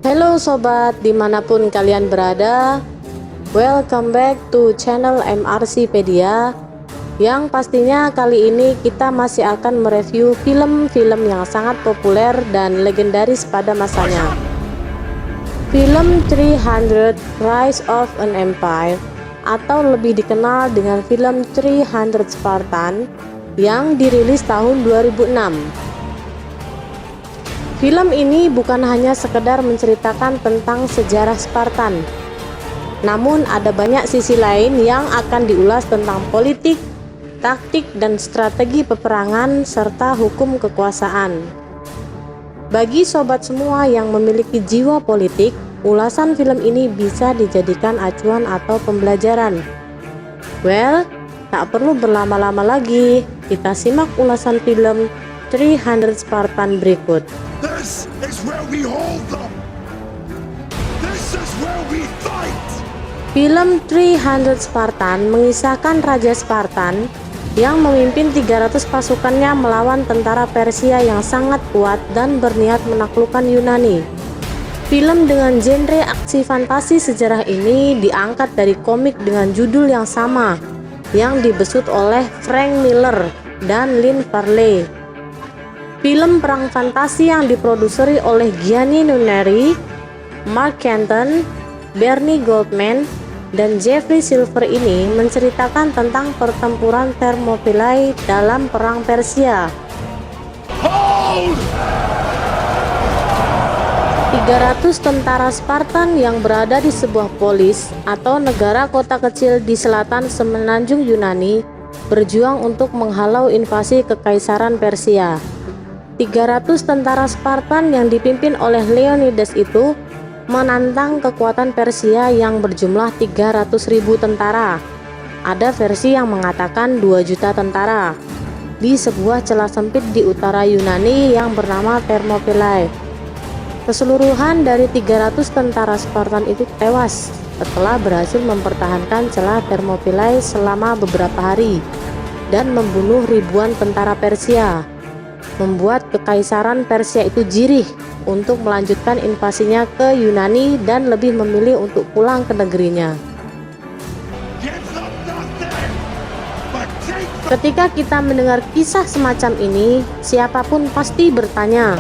Halo sobat, dimanapun kalian berada, welcome back to channel MRCpedia. Yang pastinya kali ini kita masih akan mereview film-film yang sangat populer dan legendaris pada masanya. Film 300 Rise of an Empire, atau lebih dikenal dengan film 300 Spartan, yang dirilis tahun 2006. Film ini bukan hanya sekedar menceritakan tentang sejarah Spartan, namun ada banyak sisi lain yang akan diulas tentang politik, taktik dan strategi peperangan serta hukum kekuasaan. Bagi sobat semua yang memiliki jiwa politik, ulasan film ini bisa dijadikan acuan atau pembelajaran. Well, tak perlu berlama-lama lagi, kita simak ulasan film 300 Spartan berikut. This is where we hold them. This is where we fight. Film 300 Spartan mengisahkan Raja Spartan yang memimpin 300 pasukannya melawan tentara Persia yang sangat kuat dan berniat menaklukkan Yunani. Film dengan genre aksi fantasi sejarah ini diangkat dari komik dengan judul yang sama yang dibesut oleh Frank Miller dan Lynn Farley. Film perang fantasi yang diproduseri oleh Gianni Nuneri, Mark Kenton, Bernie Goldman, dan Jeffrey Silver ini menceritakan tentang pertempuran Thermopylae dalam perang Persia. 300 tentara Spartan yang berada di sebuah polis atau negara kota kecil di selatan semenanjung Yunani berjuang untuk menghalau invasi kekaisaran Persia. 300 tentara Spartan yang dipimpin oleh Leonidas itu menantang kekuatan Persia yang berjumlah 300.000 tentara. Ada versi yang mengatakan 2 juta tentara di sebuah celah sempit di utara Yunani yang bernama Thermopylae. Keseluruhan dari 300 tentara Spartan itu tewas setelah berhasil mempertahankan celah Thermopylae selama beberapa hari dan membunuh ribuan tentara Persia, membuat kekaisaran Persia itu jirih untuk melanjutkan invasinya ke Yunani dan lebih memilih untuk pulang ke negerinya. Ketika kita mendengar kisah semacam ini, siapapun pasti bertanya,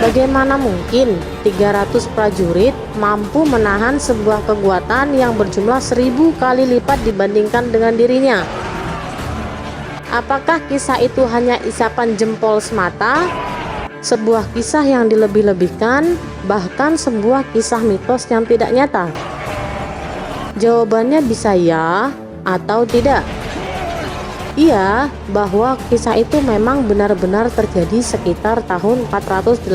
bagaimana mungkin 300 prajurit mampu menahan sebuah kekuatan yang berjumlah 1000 kali lipat dibandingkan dengan dirinya? Apakah kisah itu hanya isapan jempol semata? Sebuah kisah yang dilebih-lebihkan, bahkan sebuah kisah mitos yang tidak nyata? Jawabannya bisa ya atau tidak. Iya, bahwa kisah itu memang benar-benar terjadi sekitar tahun 480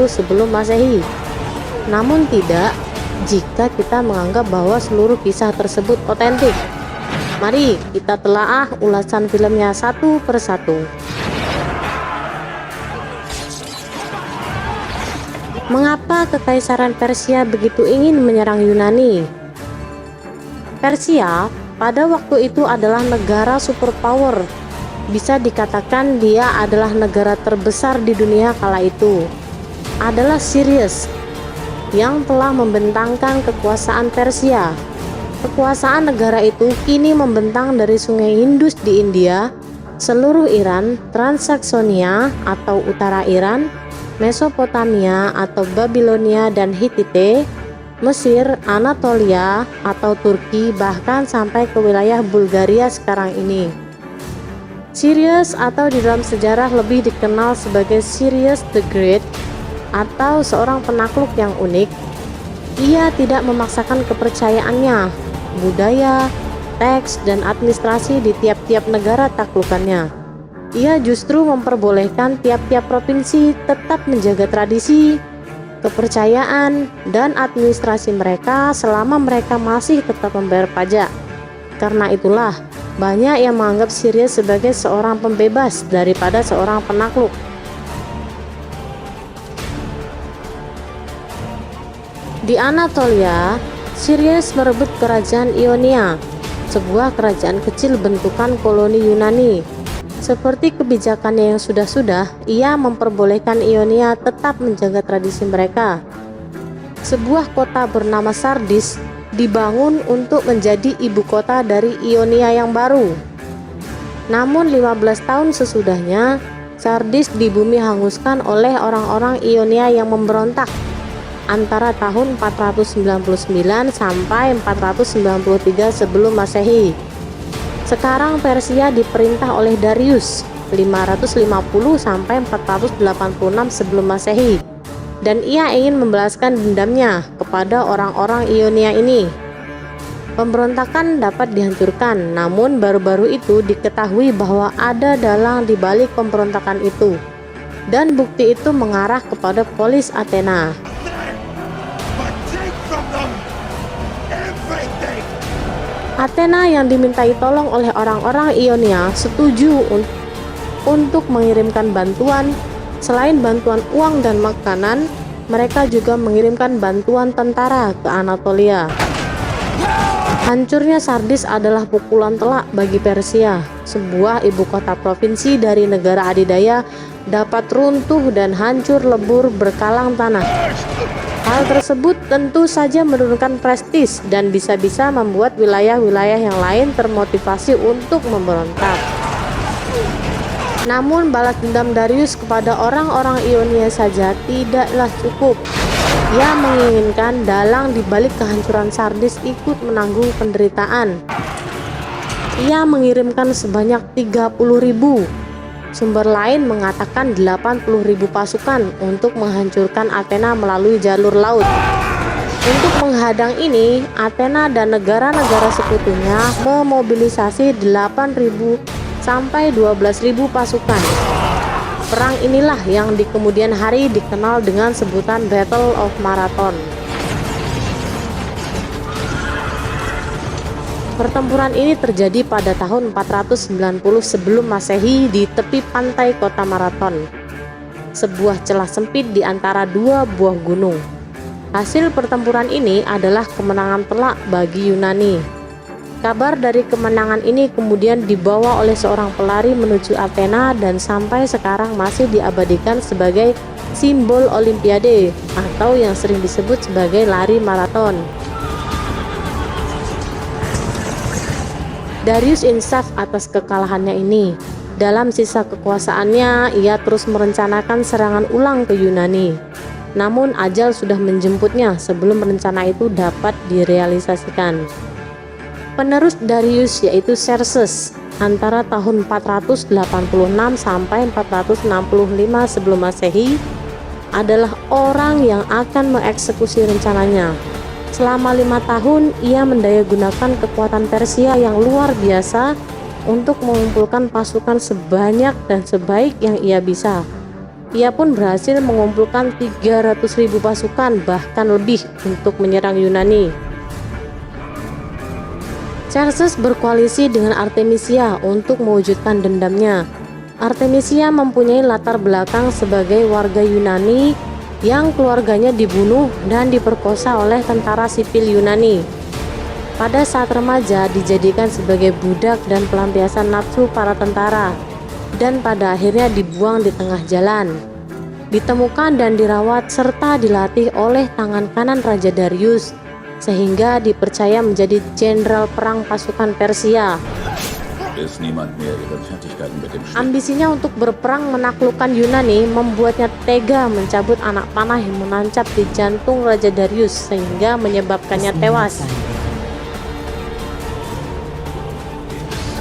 sebelum Masehi. Namun tidak jika kita menganggap bahwa seluruh kisah tersebut otentik. Mari kita telaah ulasan filmnya satu persatu. Mengapa kekaisaran Persia begitu ingin menyerang Yunani? Persia pada waktu itu adalah negara superpower. Bisa dikatakan dia adalah negara terbesar di dunia kala itu. Adalah Sirius yang telah membentangkan kekuasaan Persia. Kekuasaan negara itu kini membentang dari Sungai Indus di India, seluruh Iran, Transaksonia atau utara Iran, Mesopotamia atau Babilonia dan Hittite, Mesir, Anatolia atau Turki, bahkan sampai ke wilayah Bulgaria sekarang ini. Sirius atau di dalam sejarah lebih dikenal sebagai Sirius the Great atau seorang penakluk yang unik. Ia tidak memaksakan kepercayaannya, budaya, teks, dan administrasi di tiap-tiap negara taklukannya. Ia justru memperbolehkan tiap-tiap provinsi tetap menjaga tradisi, kepercayaan, dan administrasi mereka selama mereka masih tetap membayar pajak. Karena itulah, banyak yang menganggap Sirius sebagai seorang pembebas daripada seorang penakluk. Di Anatolia, Sirius merebut kerajaan Ionia, sebuah kerajaan kecil bentukan koloni Yunani. Seperti kebijakannya yang sudah-sudah, ia memperbolehkan Ionia tetap menjaga tradisi mereka. sebuah kota bernama Sardis dibangun untuk menjadi ibu kota dari Ionia yang baru. Namun 15 tahun sesudahnya, Sardis di bumi hanguskan oleh orang-orang Ionia yang memberontak antara tahun 499 sampai 493 sebelum Masehi. Sekarang Persia diperintah oleh Darius 550 sampai 486 sebelum Masehi, dan ia ingin membalaskan dendamnya kepada orang-orang Ionia ini. Pemberontakan dapat dihancurkan, namun baru-baru itu diketahui bahwa ada dalang di balik pemberontakan itu, dan bukti itu mengarah kepada polis Athena. But take from them everything. Athena yang dimintai tolong oleh orang-orang Ionia setuju untuk mengirimkan bantuan. Selain bantuan uang dan makanan, mereka juga mengirimkan bantuan tentara ke Anatolia. Hancurnya Sardis adalah pukulan telak bagi Persia. Sebuah ibu kota provinsi dari negara adidaya dapat runtuh dan hancur lebur berkalang tanah. Hal tersebut tentu saja menurunkan prestis dan bisa-bisa membuat wilayah-wilayah yang lain termotivasi untuk memberontak. Namun balas dendam Darius kepada orang-orang Ionia saja tidaklah cukup. Ia menginginkan dalang di balik kehancuran Sardis ikut menanggung penderitaan. Ia mengirimkan sebanyak 30.000. Sumber lain mengatakan 80.000 pasukan untuk menghancurkan Athena melalui jalur laut. Untuk menghadang ini, Athena dan negara-negara sekutunya memobilisasi 8.000 sampai 12.000 pasukan. Perang inilah yang di kemudian hari dikenal dengan sebutan Battle of Marathon. Pertempuran ini terjadi pada tahun 490 sebelum Masehi di tepi pantai kota Marathon, sebuah celah sempit di antara dua buah gunung. Hasil pertempuran ini adalah kemenangan telak bagi Yunani. Kabar dari kemenangan ini kemudian dibawa oleh seorang pelari menuju Athena dan sampai sekarang masih diabadikan sebagai simbol Olimpiade atau yang sering disebut sebagai lari maraton. Darius insaf atas kekalahannya ini. Dalam sisa kekuasaannya, ia terus merencanakan serangan ulang ke Yunani. Namun ajal sudah menjemputnya sebelum rencana itu dapat direalisasikan. Penerus Darius yaitu Xerxes antara tahun 486 sampai 465 sebelum Masehi adalah orang yang akan mengeksekusi rencananya. Selama 5 tahun, ia mendayagunakan kekuatan Persia yang luar biasa untuk mengumpulkan pasukan sebanyak dan sebaik yang ia bisa. Ia pun berhasil mengumpulkan 300.000 pasukan, bahkan lebih, untuk menyerang Yunani. Xerxes berkoalisi dengan Artemisia untuk mewujudkan dendamnya. Artemisia mempunyai latar belakang sebagai warga Yunani yang keluarganya dibunuh dan diperkosa oleh tentara sipil Yunani. Pada saat remaja dijadikan sebagai budak dan pelampiasan nafsu para tentara, dan pada akhirnya dibuang di tengah jalan. Ditemukan dan dirawat serta dilatih oleh tangan kanan Raja Darius, sehingga dipercaya menjadi jenderal perang pasukan Persia. Ambisinya untuk berperang menaklukkan Yunani membuatnya tega mencabut anak panah yang menancap di jantung Raja Darius sehingga menyebabkannya tewas.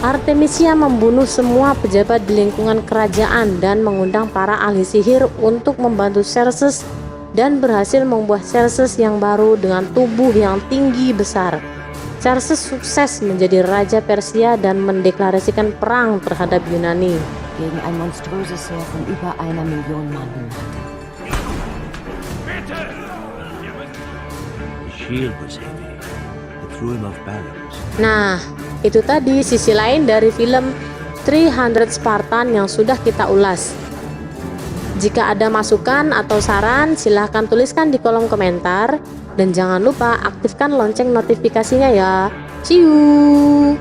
Artemisia membunuh semua pejabat di lingkungan kerajaan dan mengundang para ahli sihir untuk membantu Xerxes dan berhasil membuat Xerxes yang baru dengan tubuh yang tinggi besar. Xerxes sukses menjadi Raja Persia dan mendeklarasikan perang terhadap Yunani. Gegen ein monströses Heer von über 1 Million Mann. The shield was heavy. It threw him off balance. Nah, itu tadi sisi lain dari film 300 Spartan yang sudah kita ulas. Jika ada masukan atau saran, silahkan tuliskan di kolom komentar. Dan jangan lupa aktifkan lonceng notifikasinya ya. See you!